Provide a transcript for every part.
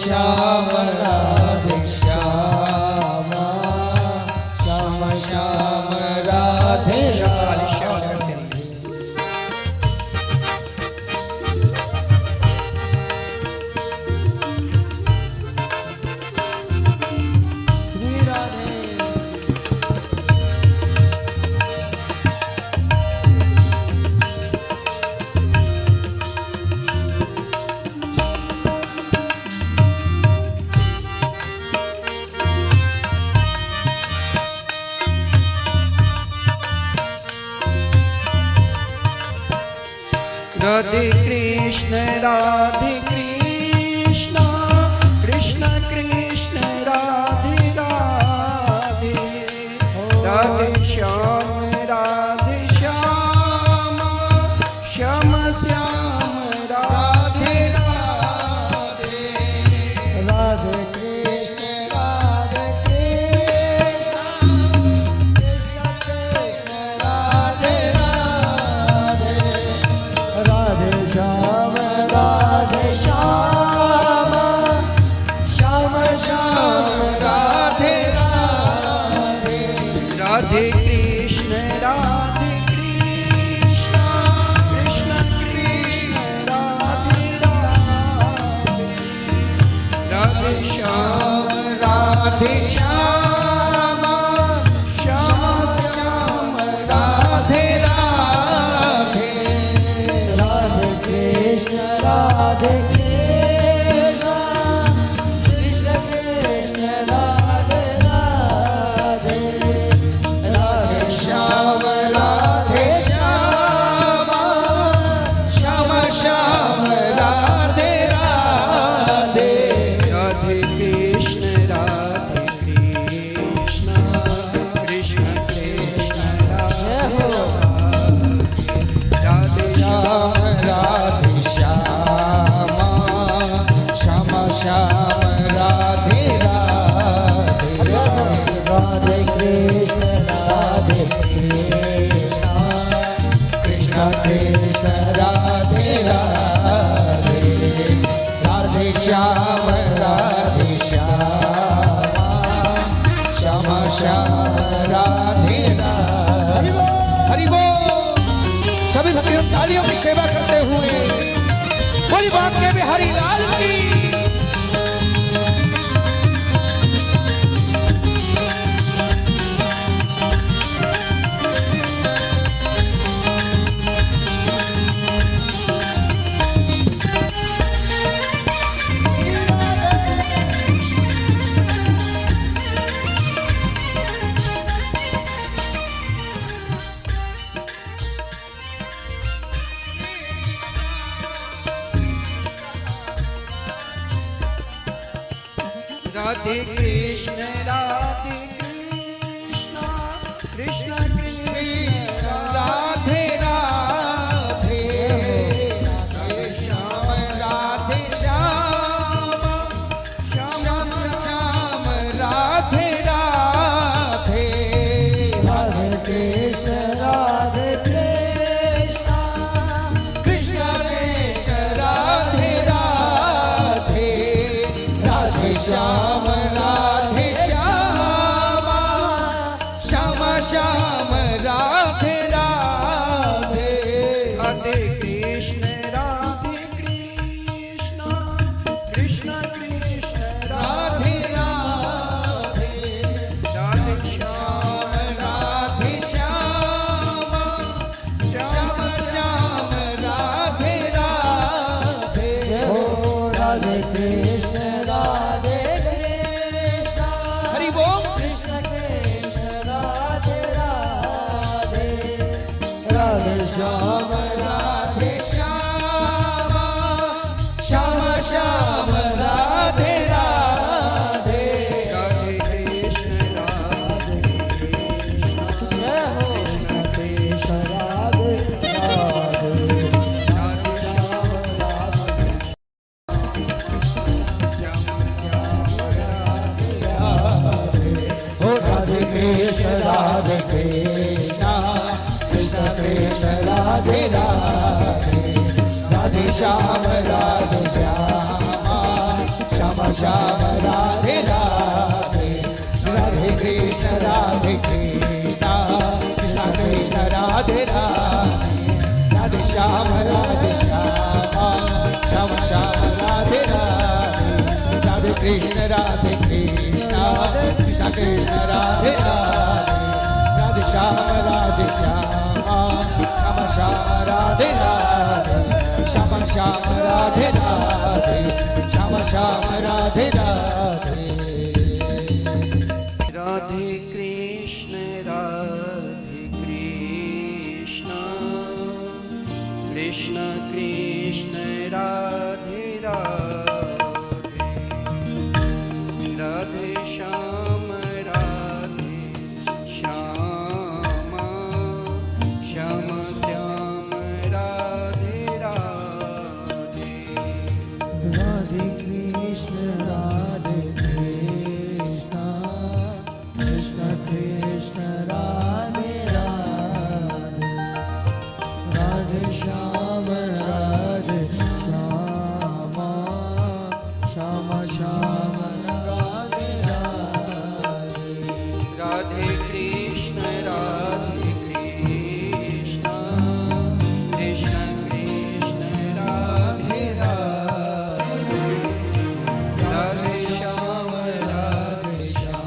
श्याम राधे श्याम श्याम श्याम राधे राधे श्याम। राधे कृष्ण कृष्ण कृष्ण राधे राधे राधे श्याम श्याम श्याम राधे राधे राधे कृष्ण कृष्ण कृष्ण राधे राधे राधे श्याम श्याम श्याम राधे राधे राधे कृष्ण कृष्ण कृष्ण राधे राधे राधे श्याम श्याम श्याम श्याम राधे राधे राधे कृष्ण कृष्ण कृष्ण राधे राधे राधे श्याम श्याम श्याम श्याम राधे राधे राधे कृष्ण कृष्ण कृष्ण राधे राधे श्याम राधे श्याम श्याम श्याम राधे राधे राधे कृष्ण कृष्ण कृष्ण राधे राधे राधे श्याम श्याम श्याम राधे राधे। हरि बोल। सभी भक्तों तालियों की सेवा करते हुए बोली बांके बिहारी लाल की। राधे कृष्ण कृष्ण कृष्ण राधे राधे राधे श्याम श्याम श्याम राधे राधे राधे कृष्ण कृष्ण कृष्ण राधे राधे राधे श्याम श्याम श्याम राधे राधे राधे कृष्ण कृष्ण कृष्ण राधे राधे राधे श्याम श्याम श्याम राधे राधे राधे कृष्ण हरि बोल। कृष्ण कृष्ण राधे राधे राधे श्याम श्याम श्याम राधे राधे राधे कृष्ण जय हो कृष्ण राधे राधे राधे श्याम हो राधे कृष्ण कृष्ण कृष्ण राधे राधे राधे श्याम श्याम श्याम राधे राधे राधे कृष्ण कृष्ण कृष्ण राधे राधे राधे श्याम श्याम श्याम राधे राधे राधे कृष्ण कृष्ण कृष्ण राधे राधे राधे श्याम श्याम राधे राधे श्याम श्याम राधे राधे श्याम श्याम राधे राधे राधे कृष्ण कृष्ण कृष्ण राधे राधे राधे श्याम श्याम श्याम श्याम राधे राधे राधे कृष्ण कृष्ण कृष्ण राधे राधे राधे श्याम श्याम श्याम राधे राधे राधे कृष्ण कृष्ण कृष्ण राधे राधे राधे श्याम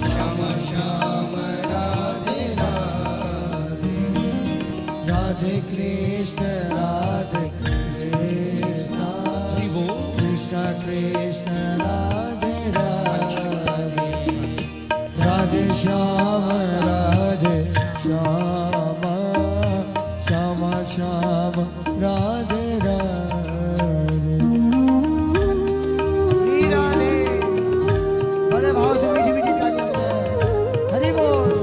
श्याम श्याम राधे राधे राधे कृष्ण कृष्ण कृष्ण राधे राधे राधे श्याम श्याम श्याम राधे राधे राधे बड़े भाव से मीठी मीठी तालियां हरि बोल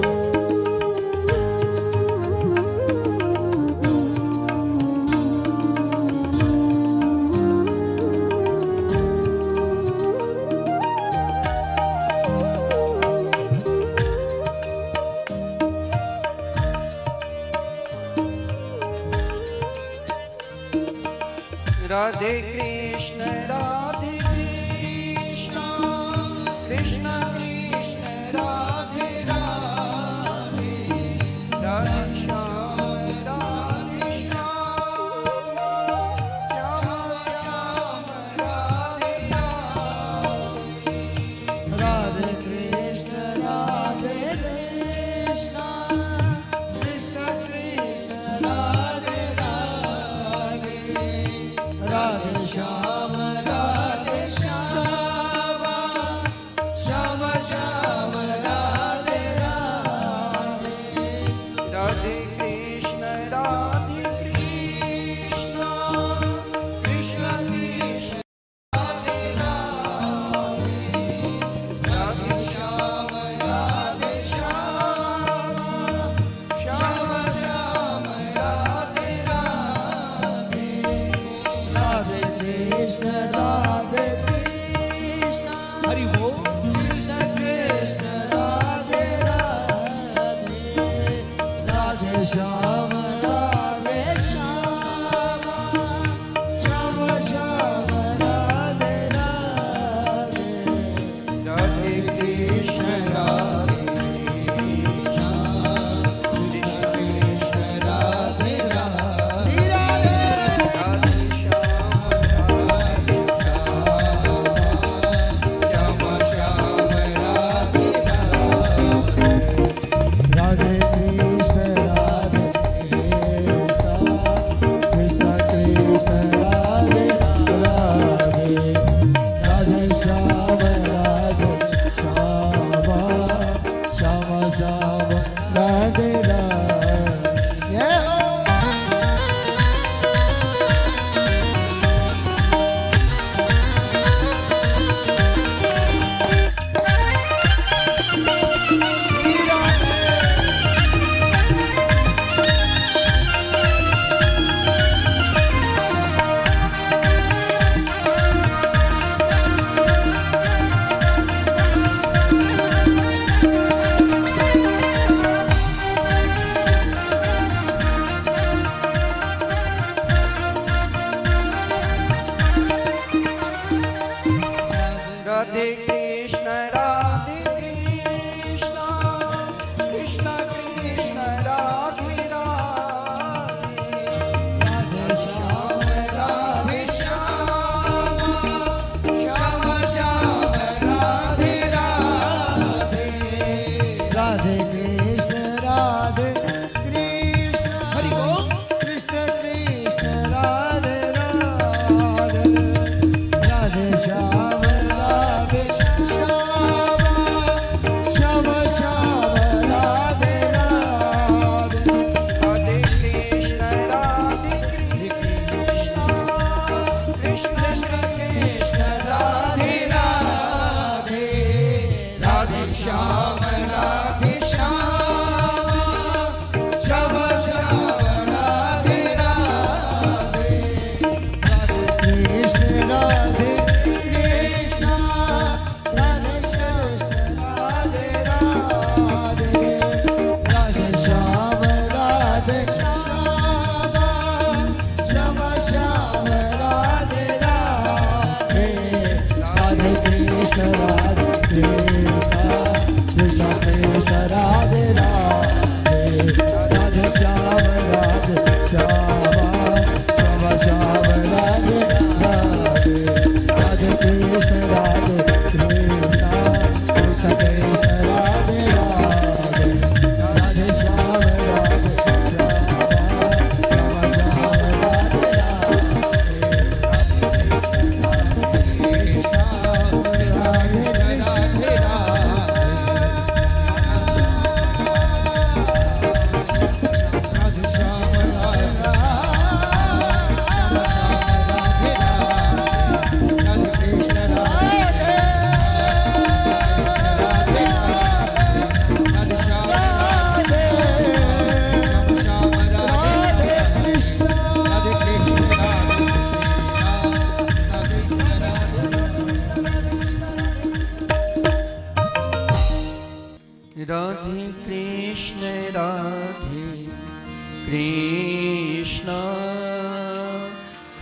राधे कृष्ण कृष्ण कृष्ण राधे राधे राधे श्याम श्याम श्याम राधे राधे राधे कृष्ण कृष्ण कृष्ण राधे राधे राधे श्याम राधे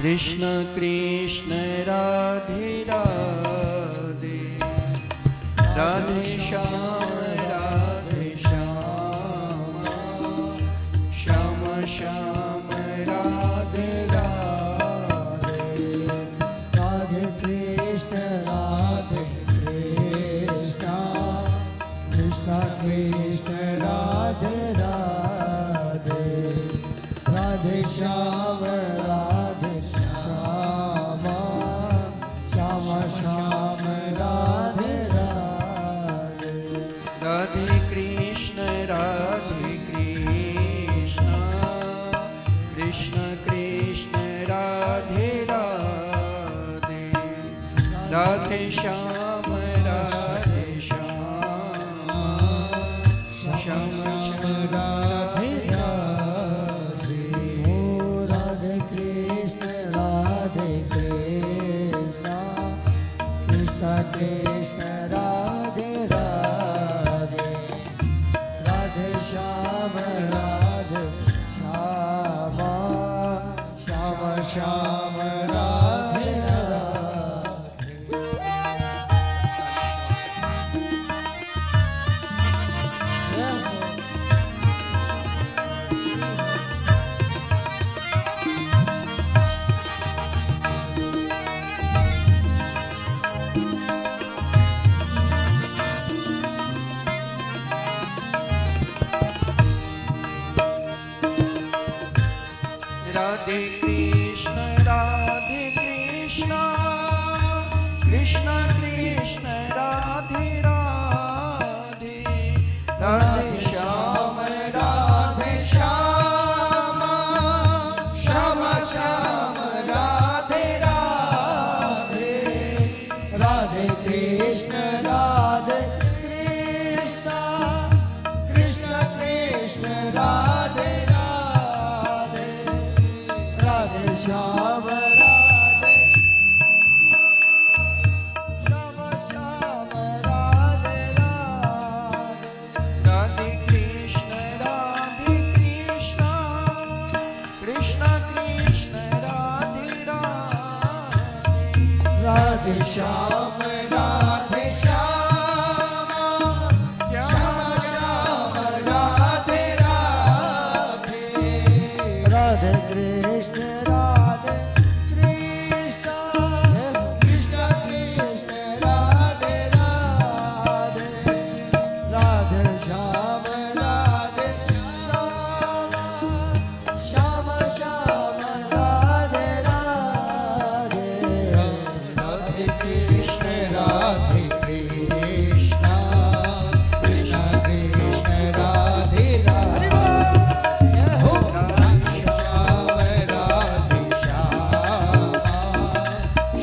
कृष्ण कृष्ण राधे राधे राधे श्याम श्याम श्याम राधे राधे राधे कृष्ण कृष्ण कृष्ण राधे राधे राधे श्याम श्याम श्याम श्याम राधे राधे राधे कृष्ण कृष्ण कृष्ण राधे राधे राधे श्याम श्याम श्याम राधे राधे ओ राधे कृष्ण कृष्ण कृष्ण राधे राधे राधे श्याम श्याम श्याम राधे राधे कृष्ण कृष्ण कृष्ण राधे राधे राधे श्याम श्याम श्याम राधे राधे राधे कृष्ण कृष्ण कृष्ण राधे राधे राधे श्याम श्याम श्याम राधे राधे राधे कृष्ण कृष्ण कृष्ण राधे राधे राधे श्याम श्याम श्याम राधे राधे राधे कृष्ण कृष्ण कृष्ण राधे राधे राधे श्याम श्याम श्याम राधे राधे राधे कृष्ण कृष्ण कृष्ण राधे राधे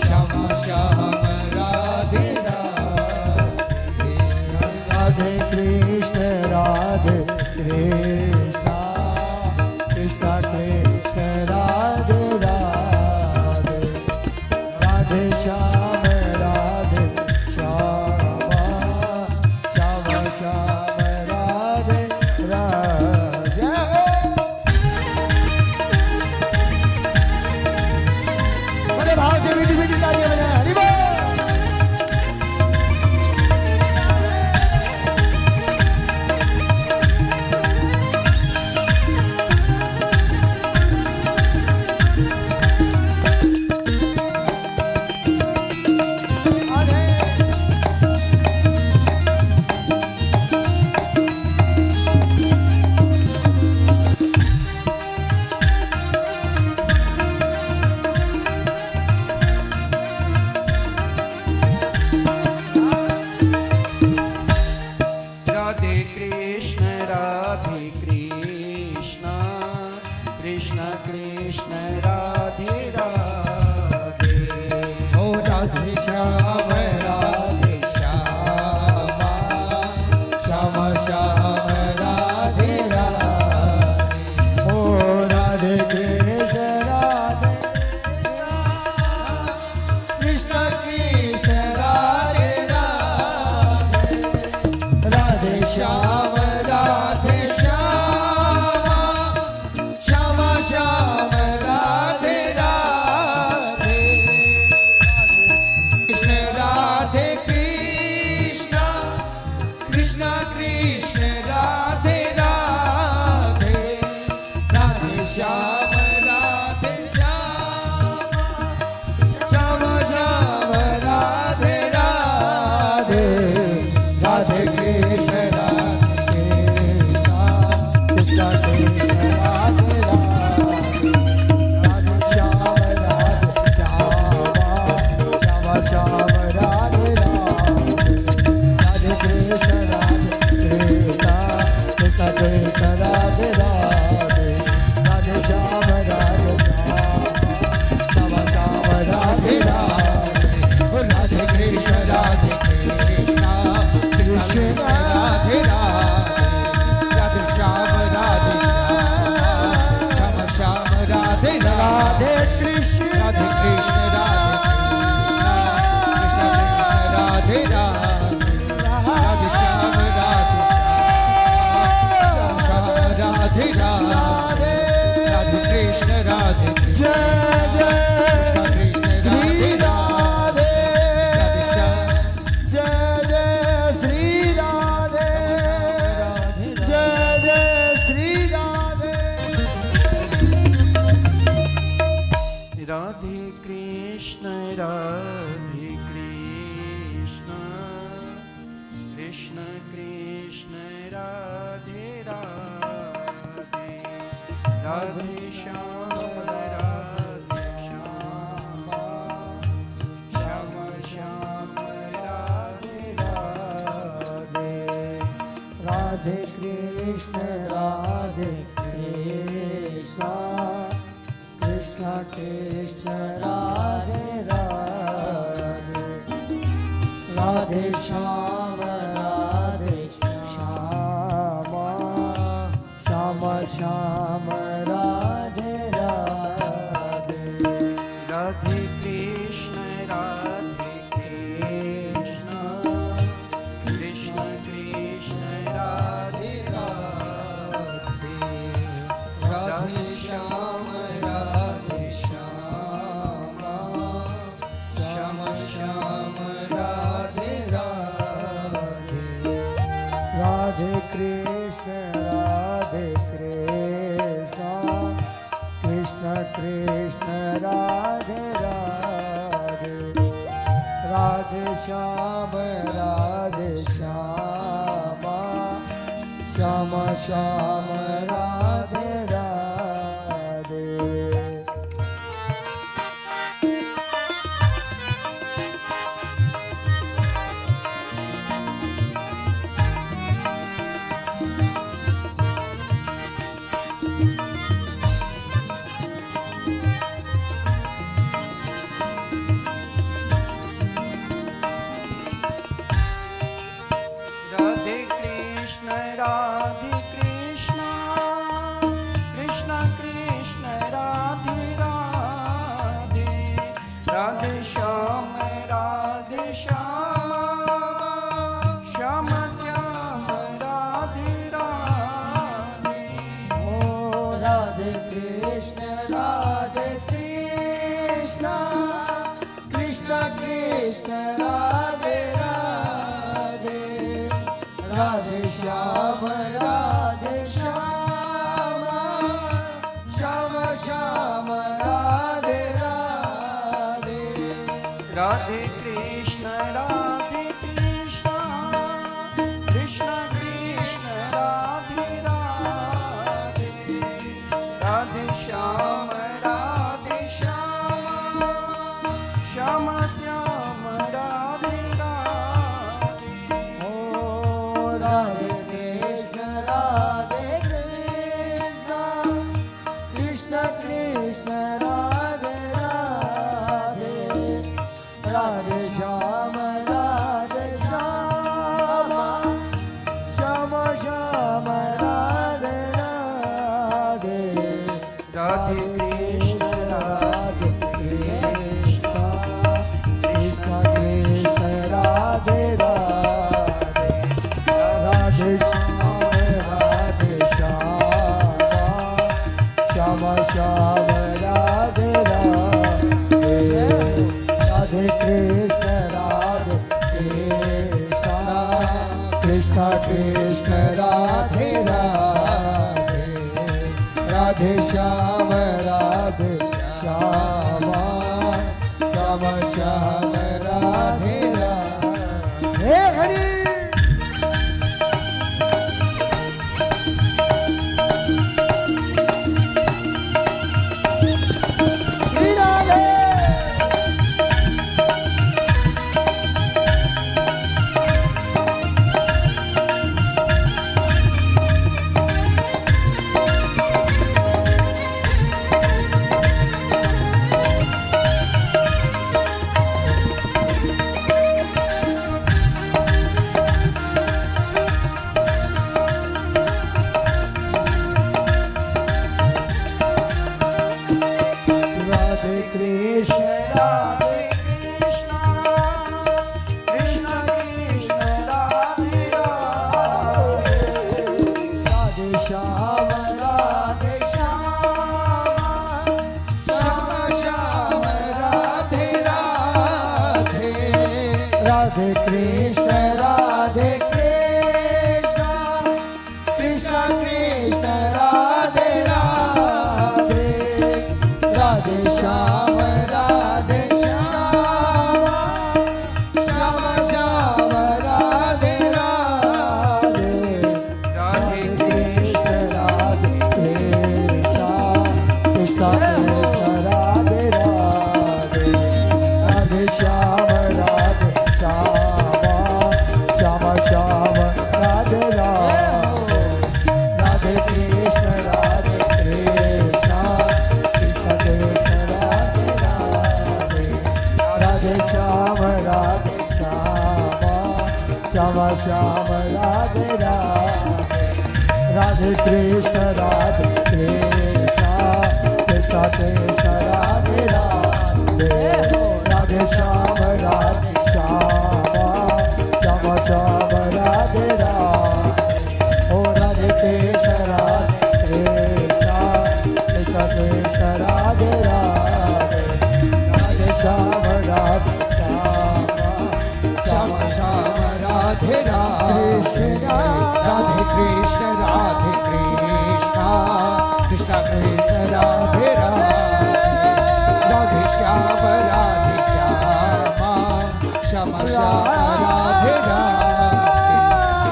श्याम श्याम राधे राधे राधे कृष्ण कृष्ण कृष्ण राधे राधे राधे श्याम श्याम श्याम राधे राधे बड़े भाव से मीठी मीठी तालियां बजाएं हरि बोल राधे कृष्ण कृष्ण कृष्ण राधे राधे ओ राधे श्याम श्याम श्याम राधे राधे ओ राधे कृष्ण कृष्ण राधे राधे राधे श्याम श्याम श्याम राधे राधे कृष्ण राधे कृष्ण राधे कृष्ण राधे श्याम राधे श्याम राधे राधे राधे कृष्ण राधे कृष्ण जय जय कृष्ण श्री राधे राधे राधे श्याम जय जय श्री राधे जय जय श्री राधे राधे कृष्ण कृष्ण कृष्ण राधे राधे राधे श्याम राधे श्याम श्याम श्याम राधे राधे राधे कृष्ण कृष्ण कृष्ण राधे राधे राधे श्याम श्याम श्याम राधे राधे राधे कृष्ण कृष्ण कृष्ण राधे राधे राधे श्याम श्याम श्याम राधे राधे राधे कृष्ण कृष्ण कृष्ण राधे राधे राधे श्याम श्याम श्याम राधे राधे राधे कृष्ण कृष्ण कृष्ण राधे राधे राधे श्याम श्याम श्याम राधे राधे ओ राधे कृष्ण कृष्ण कृष्ण राधे राधे राधे श्याम श्याम श्याम राधे राधे राधे कृष्ण कृष्ण कृष्ण राधे राधे राधे श्याम श्याम श्याम राधे राधे ओ राधे कृष्ण कृष्ण कृष्ण राधे राधे राधे श्याम श्याम श्याम राधे राधे राधे कृष्ण कृष्ण कृष्ण राधे राधे राधे श्याम श्याम राधे राधे राधे कृष्ण कृष्ण कृष्ण राधे राधे राधे श्याम श्याम श्याम राधे राधे हे हरि श्री राधे कृष्ण राधे कृष्ण कृष्ण कृष्ण राधे राधे राधे श्याम राधे श्याम श्याम श्याम राधे राधे राधे कृष्ण राधे कृष्ण कृष्ण कृष्ण राधे राधे राधे श्याम राधे श्याम श्याम श्याम राधे राधे राधे कृष्ण राधे कृष्ण कृष्ण कृष्ण राधे राधे राधे श्याम राधे श्याम श्याम श्याम राधे राधे राधे कृष्ण राधे कृष्ण कृष्ण कृष्ण राधे राधे राधे श्याम राधे श्याम श्याम श्याम राधे राधे राधे कृष्ण राधे कृष्ण कृष्ण कृष्ण राधे राधे राधे श्याम राधे श्याम श्याम श्याम राधे राधे ओ राधे कृष्ण राधे कृष्ण कृष्ण कृष्ण राधे राधे राधे श्याम राधे श्याम श्याम श्याम राधे राधे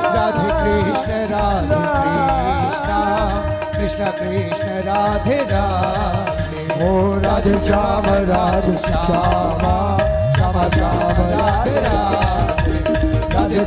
राधे कृष्ण राधे कृष्ण कृष्ण कृष्ण राधे राधे राधे श्याम राधे श्याम श्याम श्याम राधे राधे राधे कृष्ण राधे कृष्ण कृष्ण कृष्ण राधे राधे ओ राधे श्याम राधे श्याम श्याम श्याम राधे राधे राधे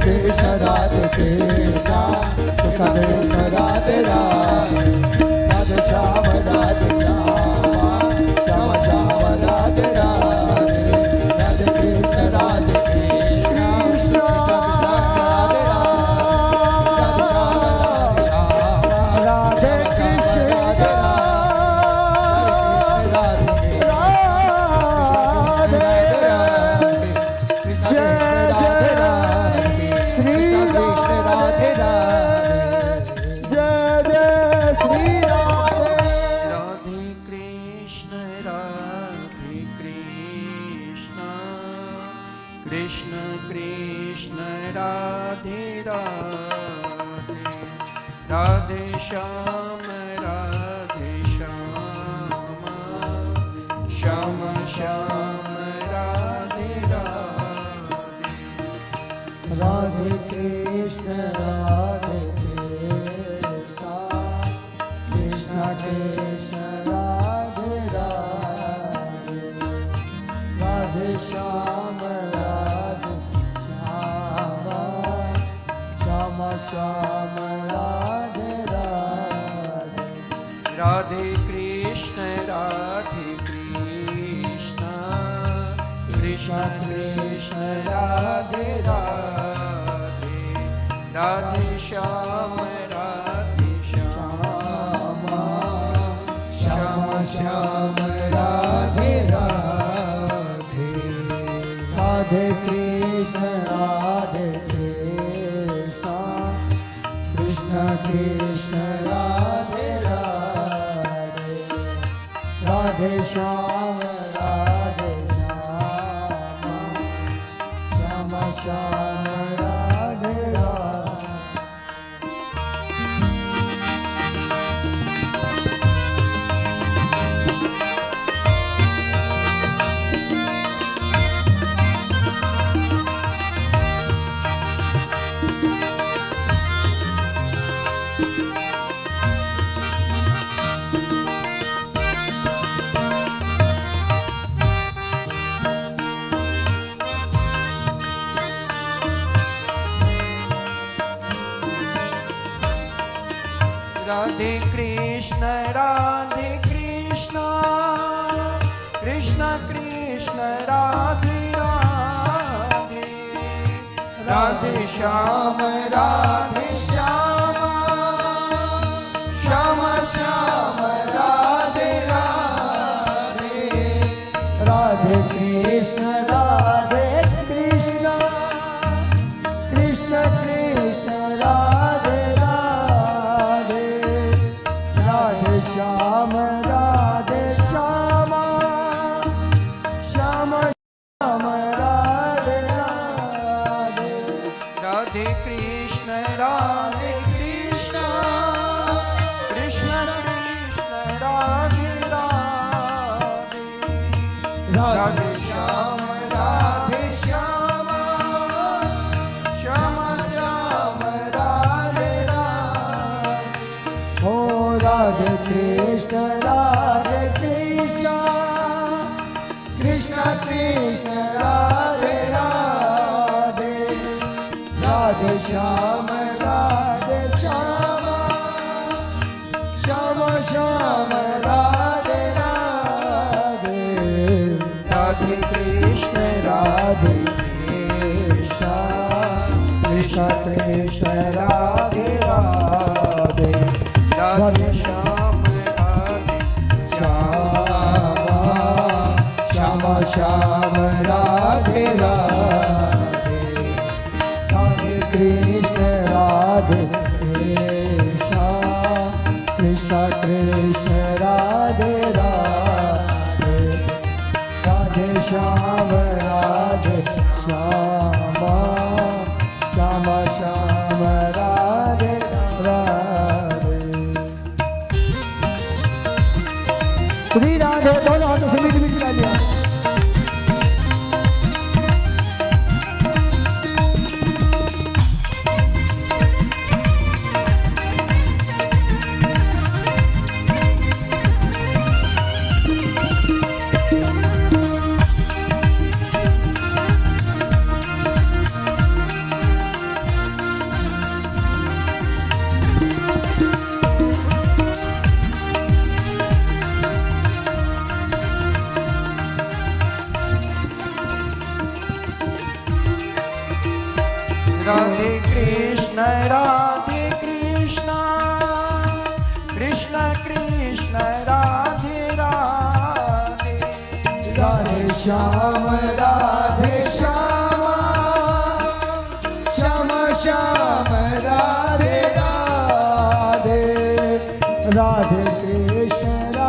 कृष्ण राधे कृष्ण कृष्ण कृष्ण राधे राधे राधे श्याम राधे श्याम श्याम श्याम राधे राधे राधे कृष्ण राधे कृष्ण कृष्ण राधे कृष्ण राधे कृष्ण कृष्ण कृष्ण राधे राधे राधे श्याम श्याम श्याम राधे राधे राधे कृष्ण राधे कृष्ण कृष्ण कृष्ण राधे राधे राधे श्याम राधे श्याम श्याम श्याम राधे राधे राधे कृष्ण कृष्ण कृष्ण राधे राधे राधे श्याम श्याम श्याम राधे राधे राधे कृष्ण राधे कृष्ण कृष्ण कृष्ण राधे राधे राधे श्याम राधे श्याम श्याम श्याम राधे राधे राधे कृष्ण कृष्ण कृष्ण राधे राधे राधे श्याम श्याम श्याम श्याम राधे राधे राधे कृष्ण कृष्ण कृष्ण राधे राधे राधे श्याम श्याम श्याम राधे राधे राधे कृष्ण कृष्ण कृष्ण राधे राधे राधे श्याम श्याम श्याम श्याम राधे राधे हो राधे कृष्ण कृष्ण कृष्ण राधे राधे राधे श्याम श्याम श्याम राधे राधे राधे कृष्ण कृष्ण कृष्ण राधे राधे राधे श्याम श्याम श्याम राधे राधे राधे कृष्ण कृष्ण कृष्ण राधे राधे राधे श्याम श्याम श्याम श्याम राधे राधे श्री राधे दोनों हाथों से मीठी मीठी तालियां राधे कृष्ण कृष्ण कृष्ण राधे राधे राधे श्याम श्याम श्याम राधे राधे राधे कृष्ण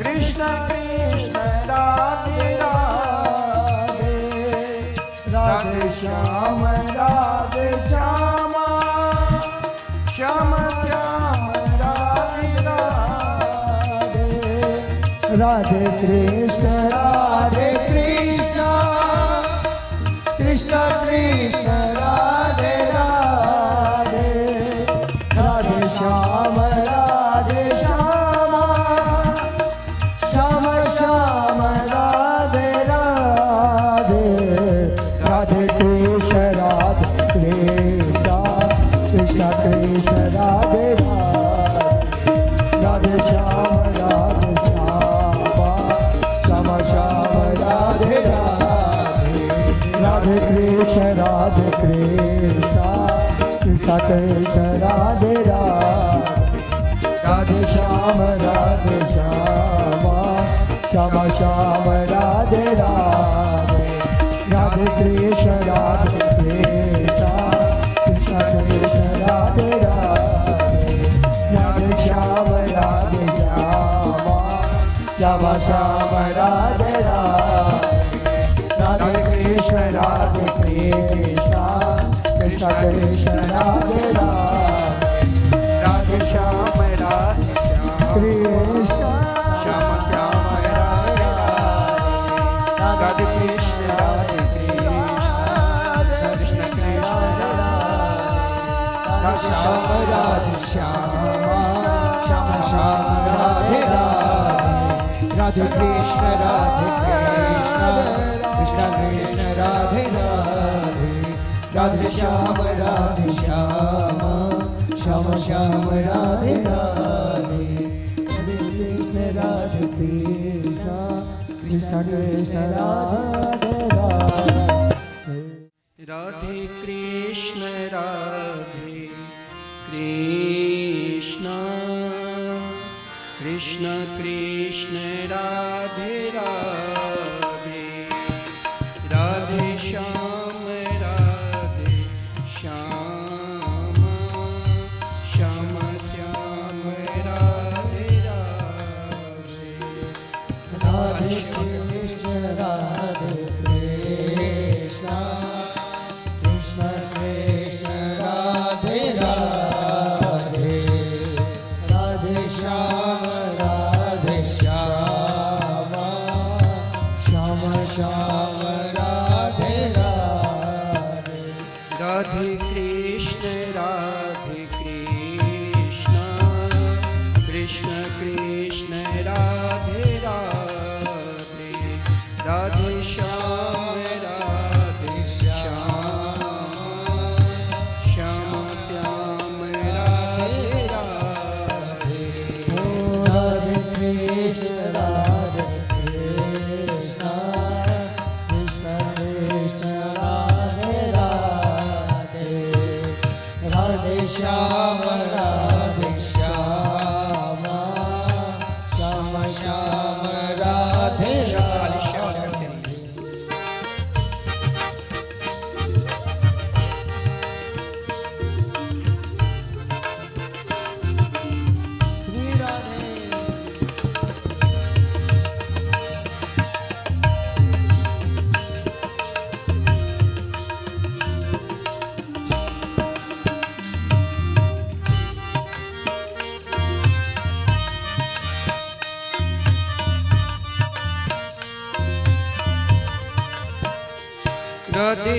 कृष्ण कृष्ण राधे राधे राधे श्याम श्याम श्याम श्याम राधे राधे राधे कृष्ण कृष्ण कृष्ण राधे राधे राधे श्याम श्याम श्याम राधे राधे राधे कृष्ण कृष्ण कृष्ण राधे राधे राधे श्याम श्याम श्याम राधे राधे राधे कृष्ण कृष्ण कृष्ण राधे राधे राधे श्याम श्याम श्याम राधे राधे राधे कृष्ण कृष्ण कृष्ण राधे राधे राधे श्याम श्याम श्याम राधे राधे राधे कृष्ण कृष्ण कृष्ण राधे राधे राधे श्याम कृष्ण श्याम श्याम राधे राधे कृष्ण कृष्ण कृष्ण श्याम राधे श्याम श्याम राधे राधे राधे कृष्ण कृष्ण कृष्ण राधे राधे राधे श्याम श्याम श्याम राधे राधे राधे कृष्ण कृष्ण कृष्ण राधे राधे राधे कृष्ण कृष्ण कृष्ण कृष्ण राधे राधे राधे श्याम श्याम श्याम राधे राधे राधे कृष्ण राधे कृष्ण कृष्ण कृष्ण राधे राधे राधे श्याम श्याम श्याम राधे राधे राधे कृष्ण कृष्ण कृष्ण राधे राधे राधे श्याम श्याम श्याम राधे राधे राधे कृष्ण राधे कृष्ण कृष्ण कृष्ण राधे राधे राधे श्याम श्याम श्याम राधे राधे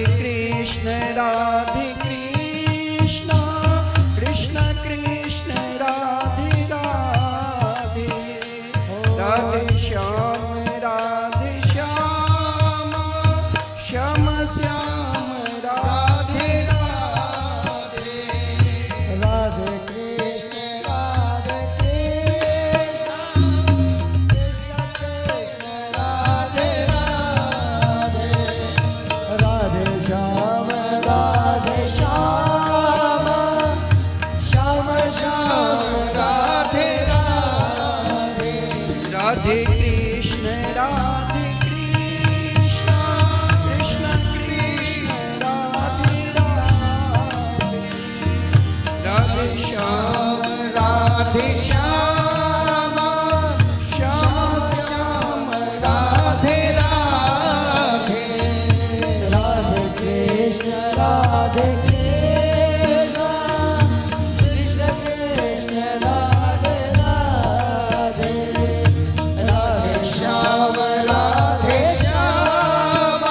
श्री राधे राधे कृष्ण कृष्ण कृष्ण राधे राधे राधे श्याम श्याम श्याम राधे राधे राधे कृष्ण कृष्ण कृष्ण राधे राधे राधे श्याम श्याम श्याम राधे राधे राधे कृष्ण कृष्ण कृष्ण राधे राधे राधे श्याम श्याम श्याम श्याम राधे राधे राधे कृष्ण कृष्ण कृष्ण राधे राधे राधे श्याम राधे श्याम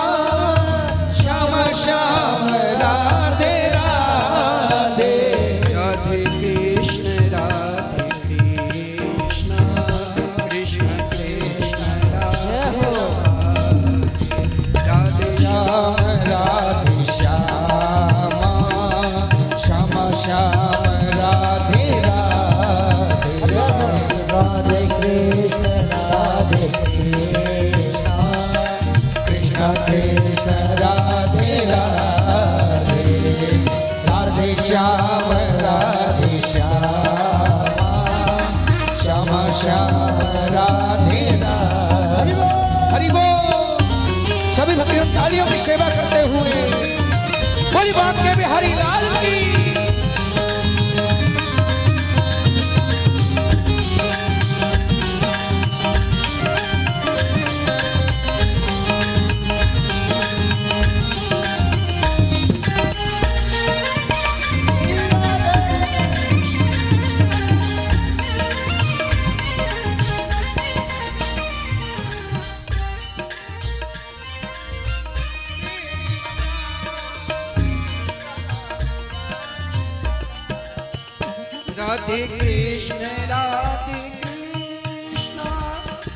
श्याम श्याम राधे राधे राधे कृष्ण कृष्ण कृष्ण राधे राधे श्याम राधे श्याम श्याम श्याम राधे राधे राधे कृष्ण कृष्ण कृष्ण राधे राधे राधे श्याम श्याम श्याम राधे राधे हरि बोल। सभी भक्तों तालियों की सेवा करते हुए बोली बांके बिहारी लाल की। राधे कृष्ण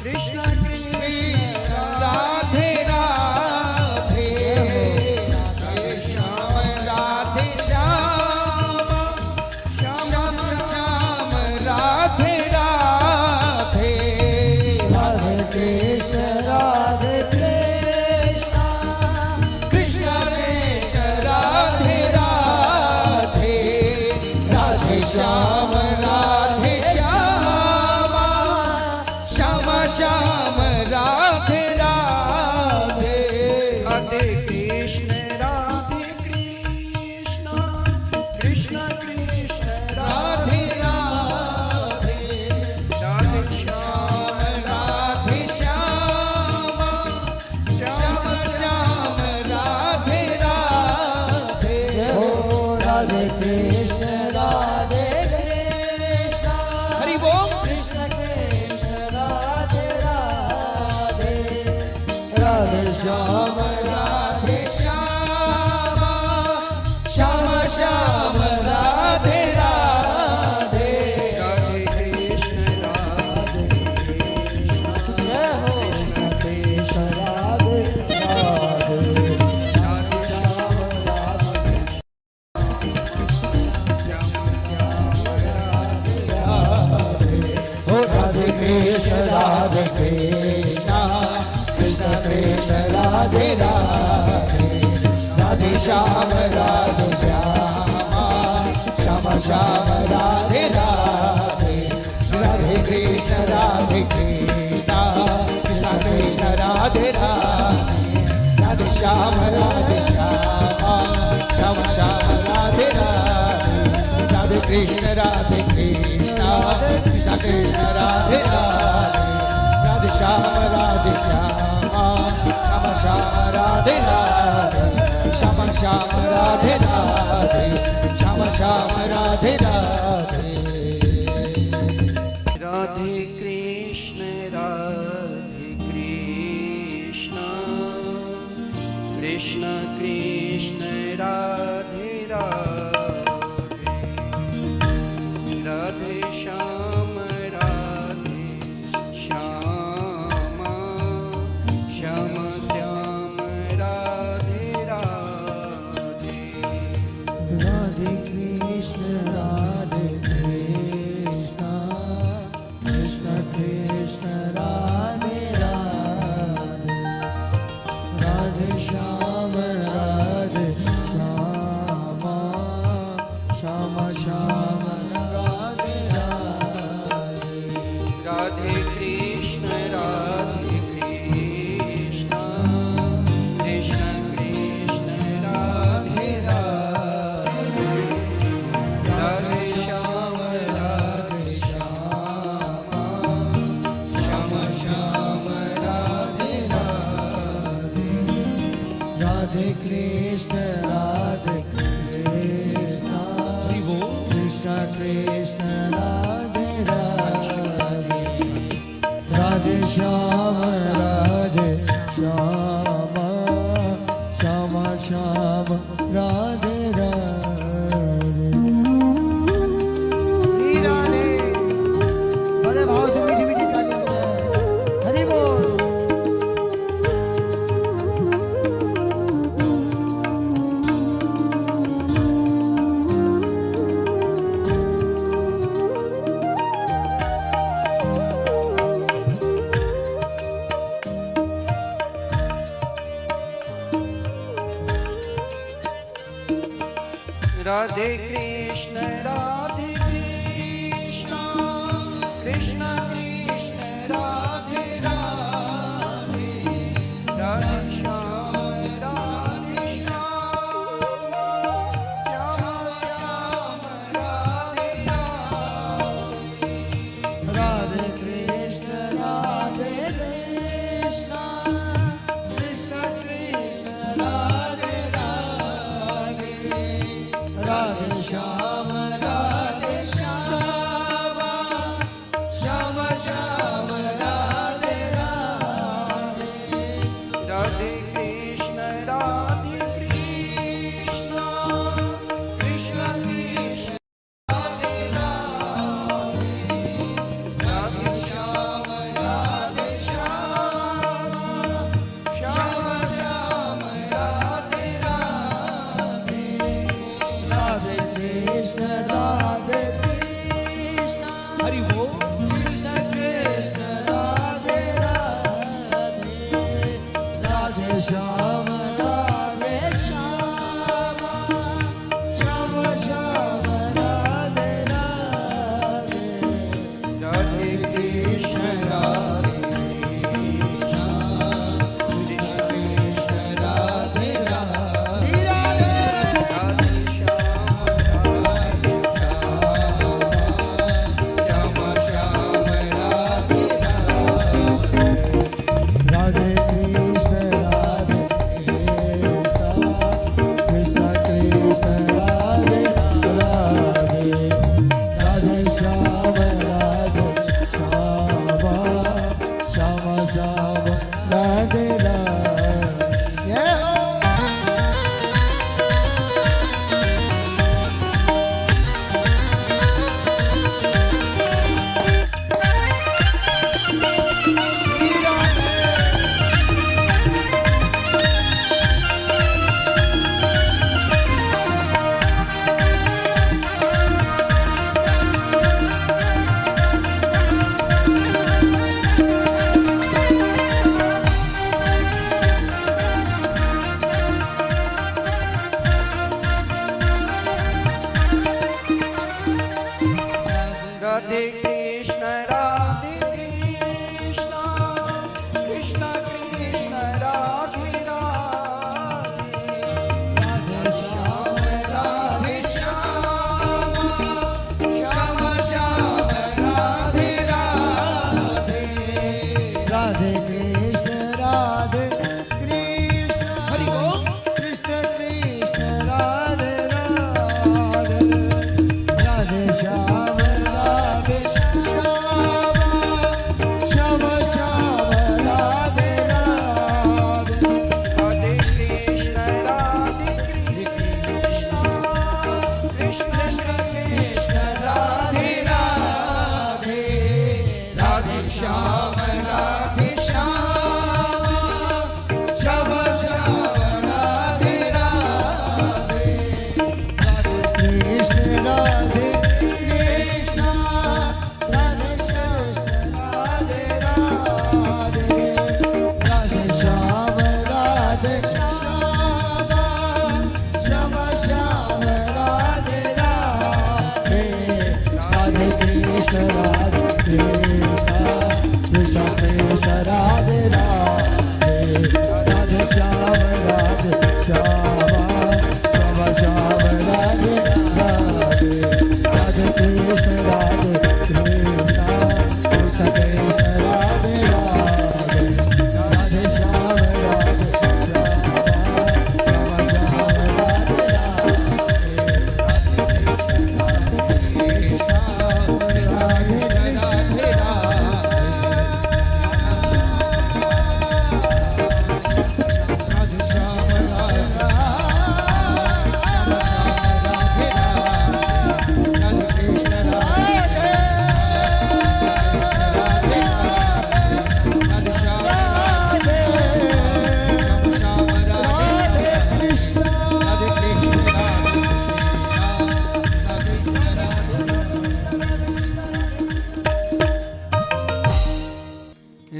कृष्ण कृष्ण राधे राधे राधे श्याम राधे श्याम श्याम श्याम राधे राधे राधे कृष्ण कृष्ण कृष्ण राधे राधे राधे श्याम राधे श्याम राधे श्याम राधे श्याम श्याम श्याम राधे राधे राधे कृष्ण राधे जय हो कृष्ण राधे राधे राधे श्याम हो राधे कृष्ण कृष्ण कृष्ण राधे राधे राधे श्याम श्याम श्याम राधे राधे राधे कृष्ण कृष्ण कृष्ण राधे राधे राधे श्याम श्याम श्याम राधे राधे राधे कृष्ण कृष्ण कृष्ण राधे राधे राधे श्याम श्याम राधे राधे श्याम श्याम राधे राधे श्याम श्याम राधे राधे राधे कृष्ण कृष्ण कृष्ण राधे राधे राधे श्याम श्याम श्याम श्याम राधे राधे राधे कृष्ण कृष्ण कृष्ण राधे राधे राधे श्याम श्याम श्याम राधे राधे राधे कृष्ण कृष्ण कृष्ण राधे राधे राधे श्याम श्याम श्याम राधे राधे राधे कृष्ण कृष्ण कृष्ण राधे राधे राधे श्याम श्याम श्याम राधे राधे राधे बड़े भाव से मीठी मीठी तालियां हरि बोल राधे कृष्ण कृष्ण कृष्ण राधे राधे राधे श्याम श्याम श्याम राधे राधे राधे कृष्ण कृष्ण कृष्ण राधे राधे राधे श्याम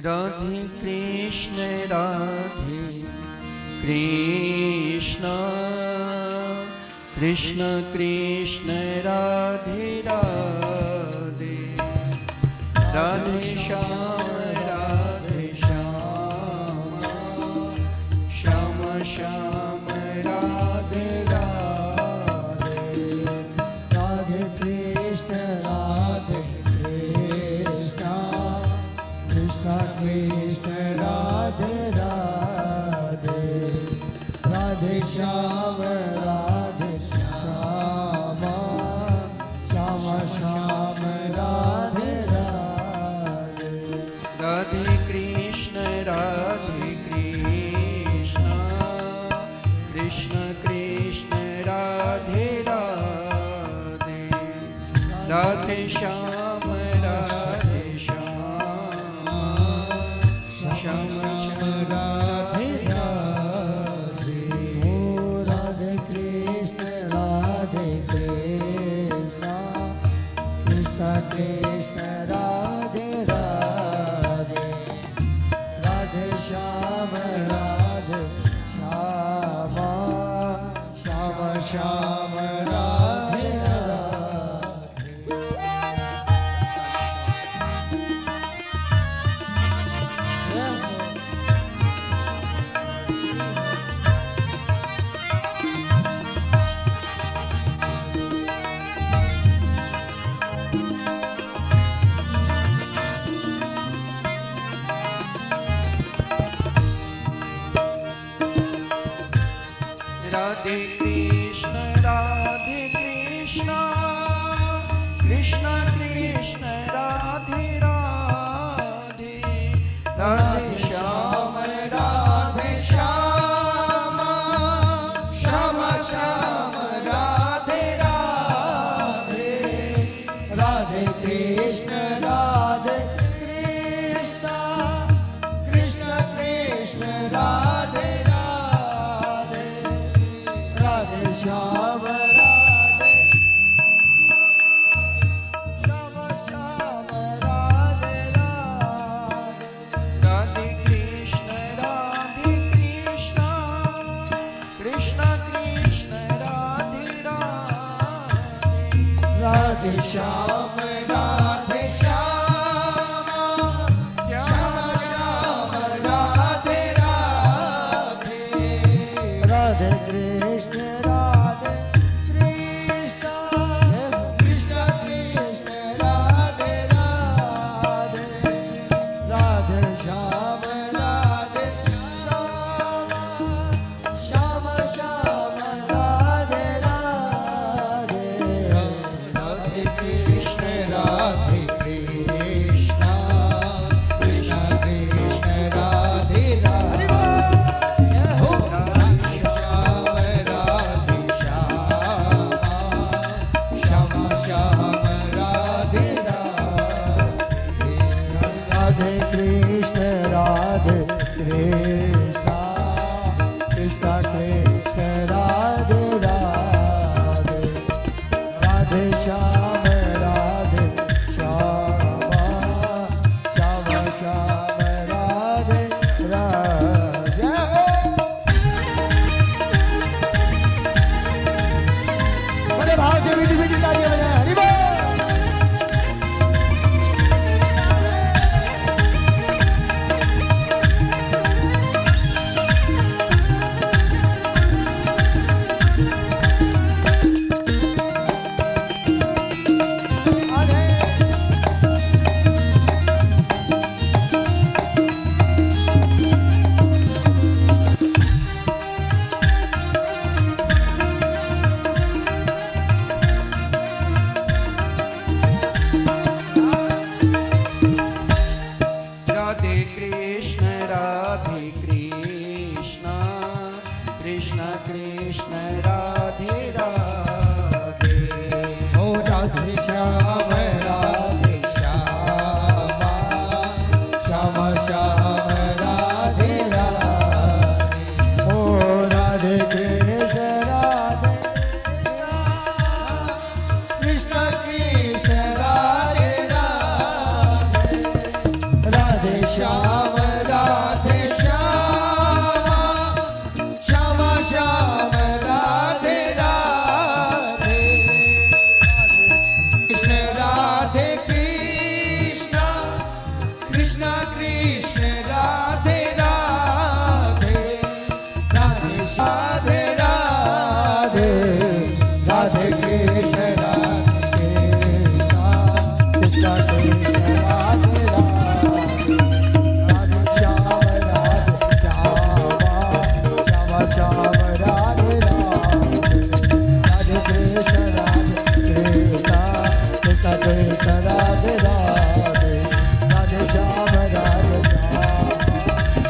राधे कृष्ण राधे कृष्ण कृष्ण कृष्ण राधे राधे राधे श्याम श्याम श्याम राधे राधे राधे कृष्ण कृष्ण कृष्ण राधे राधे राधे श्याम श्याम श्याम श्याम राधे राधे राधे कृष्ण कृष्ण कृष्ण राधे राधे राधे श्याम श्याम श्याम राधे राधे ओ राधे कृष्ण कृष्ण कृष्ण राधे राधे राधे श्याम श्याम श्याम राधे राधे कृष्ण कृष्ण कृष्ण राधे राधे राधे श्याम श्याम श्याम राधे राधे राधे कृष्ण कृष्ण कृष्ण राधे राधे राधे श्याम श्याम श्याम राधे राधे राधे कृष्ण कृष्ण कृष्ण राधे राधे राधे श्याम श्याम राधे श्याम श्याम श्याम राधे राधे राधे कृष्ण राधे कृष्ण कृष्ण कृष्ण राधे राधे हो राधे श्याम राधे श्याम श्याम श्याम राधे राधे राधे कृष्ण राधे कृष्ण कृष्ण कृष्ण राधे राधे राधे श्याम राधे श्याम श्याम श्याम राधे राधे बड़े भाव से मीठी मीठी तालियां बजाएं हरि बोल राधे कृष्ण कृष्ण कृष्ण राधे राधे हो राधे श्याम राधे श्याम श्याम श्याम राधे राधे ओ राधे कृष्ण राधे कृष्ण कृष्ण राधे राधे राधे श्याम राधे श्याम श्याम श्याम राधे राधे कृष्ण राधे कृष्ण कृष्ण कृष्ण राधे राधे राधे राधे राधे राधे कृष्ण राधे कृष्ण कृष्ण राधे राधे राधे श्याम राधे श्याम श्याम श्याम राधे राधे राधे कृष्ण कृष्ण कृष्ण राधे राधे राधे श्याम राधे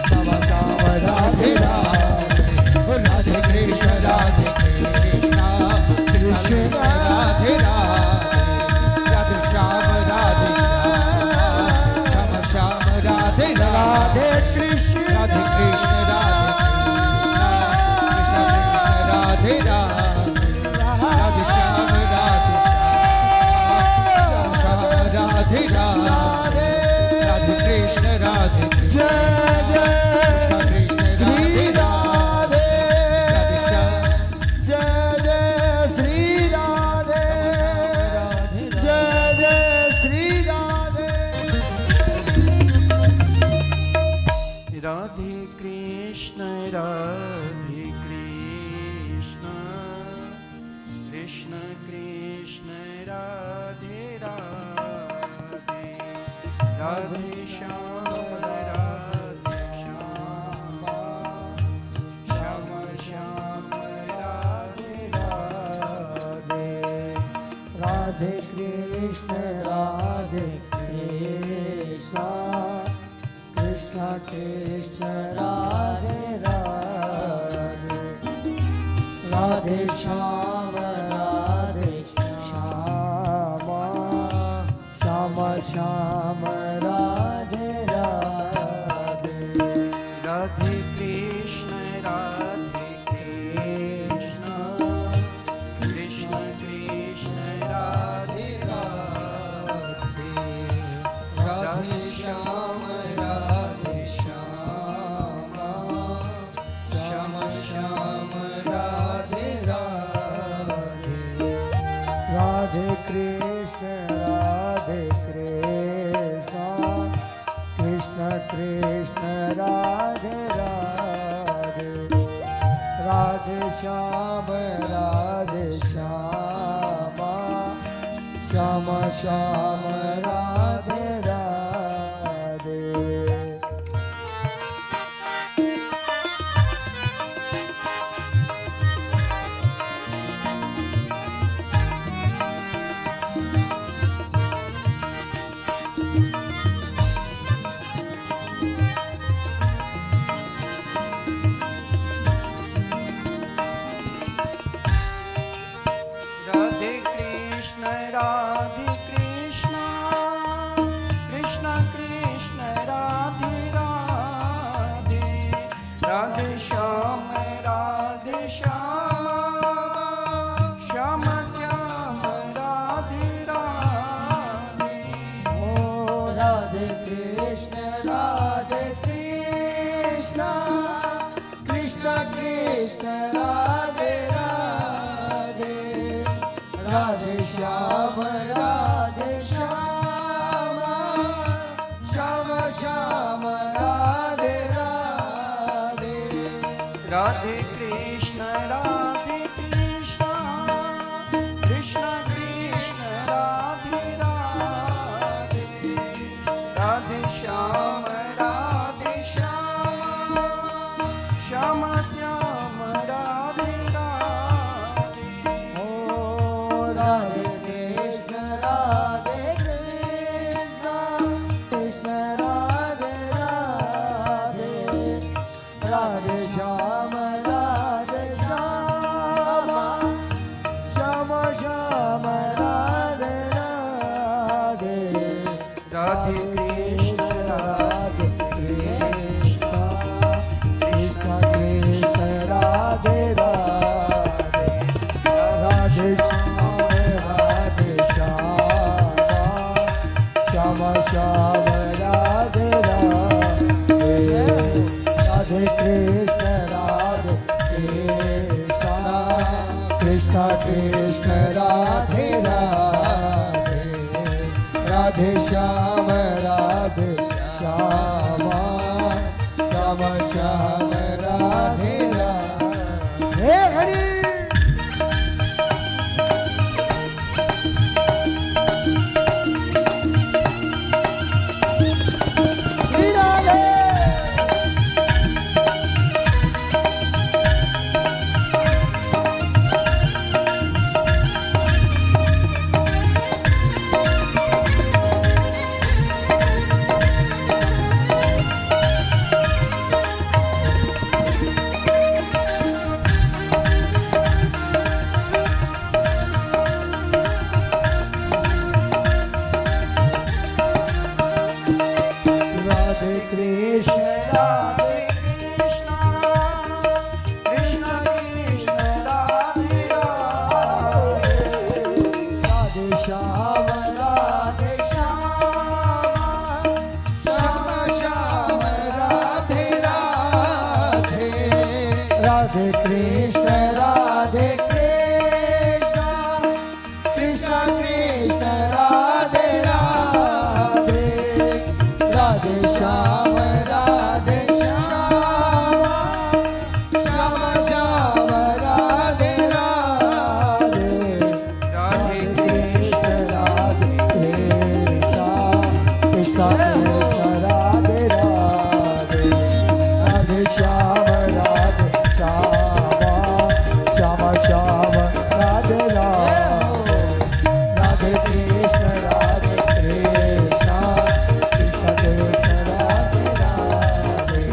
श्याम श्याम राधे राधे हो राधे कृष्ण राधे कृष्ण कृष्ण राधे राधे राधे श्याम राधे श्याम श्याम श्याम राधे राधे कृष्ण राधे कृष्ण राधे कृष्ण कृष्ण राधे राधे राधे श्याम राधे श्याम श्याम राधे राधे राधे कृष्ण राधे कृष्ण जय जय कृष्ण श्री राधे राधे राधे श्याम जय जय श्री राधे जय जय श्री राधे राधे कृष्ण कृष्ण कृष्ण राधे राधे राधे श्याम राधे श्याम श्याम श्याम राधे राधे राधे कृष्ण कृष्ण कृष्ण राधे राधे राधे श्याम श्याम श्याम राधे राधे राधे कृष्ण कृष्ण कृष्ण राधे राधे राधे श्याम राधे श्याम श्याम श्याम राधे राधे राधे कृष्ण कृष्ण कृष्ण राधे राधे राधे श्याम श्याम श्याम राधे राधे राधे कृष्ण कृष्ण कृष्ण राधे राधे राधे श्याम राधे श्याम श्याम श्याम राधे राधे राधे कृष्ण कृष्ण कृष्ण राधे राधे राधे श्याम श्याम श्याम राधे राधे ओ राधे कृष्ण कृष्ण राधे राधे राधे श्याम राधे श्याम श्याम श्याम राधे राधे राधे कृष्ण कृष्ण कृष्ण राधे राधे राधे श्याम श्याम राधे राधे राधे कृष्ण कृष्ण कृष्ण राधे राधे राधे श्याम श्याम श्याम श्याम राधे राधे हे हरि राधे कृष्ण राधे कृष्ण कृष्ण कृष्ण राधे राधे राधे श्याम राधे श्याम श्याम श्याम राधे राधे राधे कृष्ण राधे कृष्ण कृष्ण कृष्ण राधे राधे राधे श्याम राधे श्याम श्याम राधे राधे राधे कृष्ण कृष्ण कृष्ण कृष्ण राधे राधे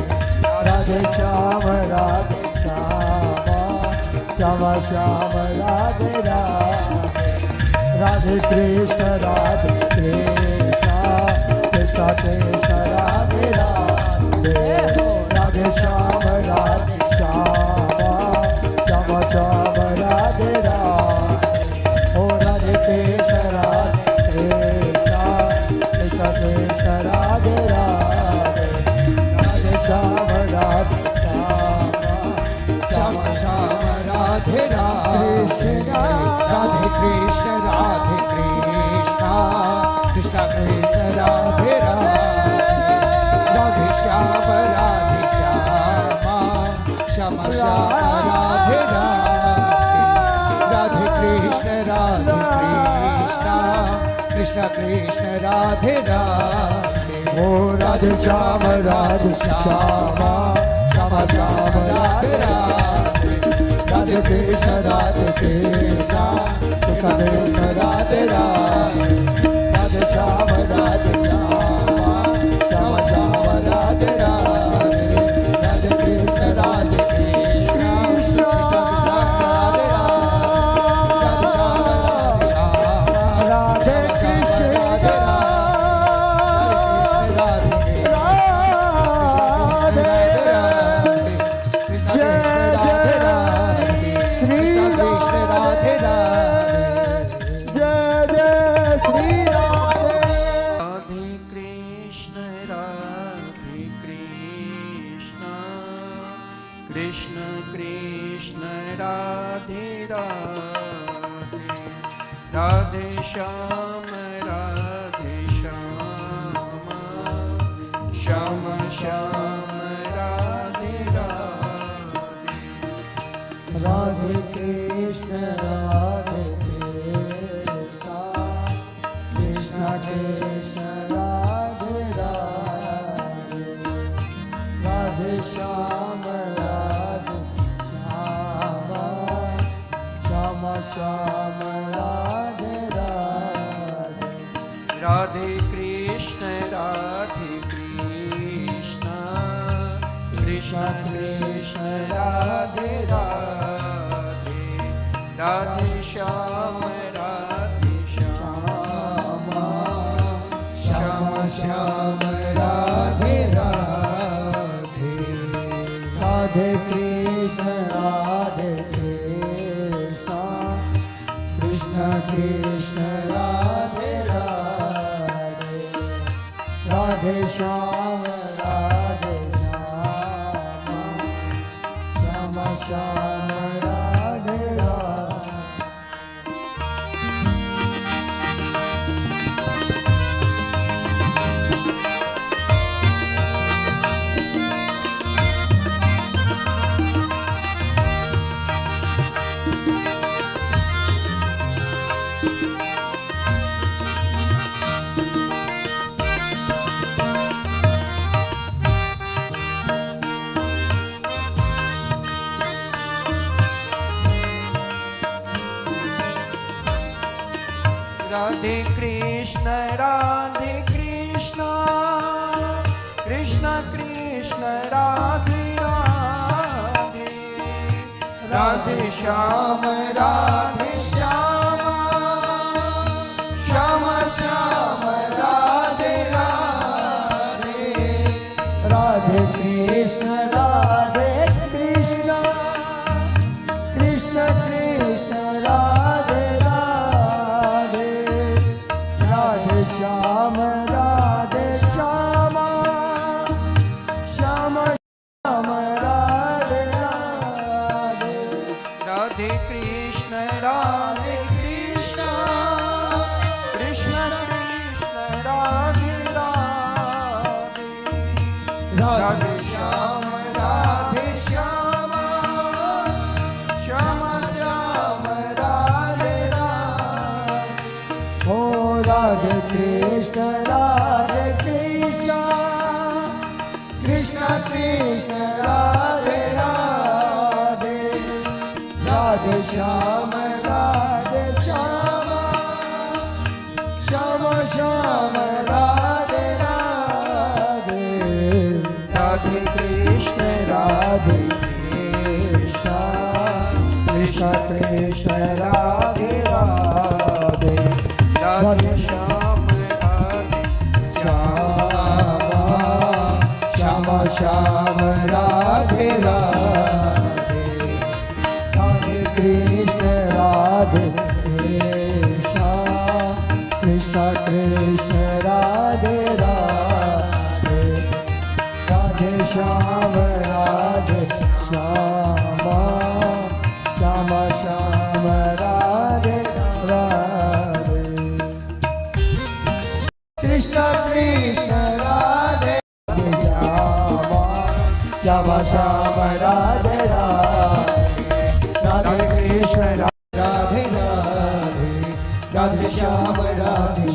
राधे श्याम श्याम श्याम राधे राधे राधे कृष्ण कृष्ण कृष्ण कृष्ण राधे राधे राधे श्याम श्याम श्याम राधे राधे ओ राधे कृष्ण कृष्ण कृष्ण राधे राधे राधे श्याम श्याम श्याम राधे राधे राधे कृष्ण कृष्ण कृष्ण राधे राधे राधे श्याम श्याम श्याम राधे राधे कृष्ण कृष्ण कृष्ण राधे राधे ओ राधे श्याम श्याम श्याम राधे राधे राधे कृष्ण कृष्ण कृष्ण राधे राधे राधे श्याम श्याम राधे राधे राधे कृष्ण श्री कृष्ण कृष्ण राधे राधे, राधे श्याम श्याम श्याम राधे राधे। राधे कृष्ण राधे कृष्ण, कृष्ण कृष्ण राधे राधे, राधे श्याम राधे श्याम, श्याम श्याम राधे राधे। राधे कृष्ण राधे कृष्ण, कृष्ण कृष्ण राधे राधे, राधे श्याम श्याम श्याम राधे राधे। राधे कृष्ण राधे कृष्ण, कृष्ण कृष्ण राधे राधे, राधे श्याम राधे श्याम, श्याम श्याम राधे राधे। राधे कृष्ण कृष्ण कृष्ण राधे राधे, राधे श्याम श्याम, श्याम श्याम राधे राधे। राधे कृष्ण राधे कृष्ण, कृष्ण कृष्ण राधे राधे, राधे श्याम राधे श्याम, श्याम श्याम राधे राधे। राधे कृष्ण कृष्ण, कृष्ण कृष्ण राधे राधे, राधे श्याम श्याम, श्याम श्याम राधे राधे। ओ राधे कृष्ण कृष्ण कृष्ण राधे राधे, राधे श्याम श्याम, श्याम श्याम राधे राधे। राधे कृष्ण राधे कृष्ण, कृष्ण कृष्ण राधे राधे, राधे श्याम श्याम श्याम राधे राधे। राधे कृष्ण कृष्ण, कृष्ण कृष्ण राधे राधे, राधे श्याम श्याम, श्याम श्याम राधे राधे। कृष्ण कृष्ण राधे श्याम श्याम राधे राधे, राधे कृष्ण राधे राधे, राधे श्याम राधे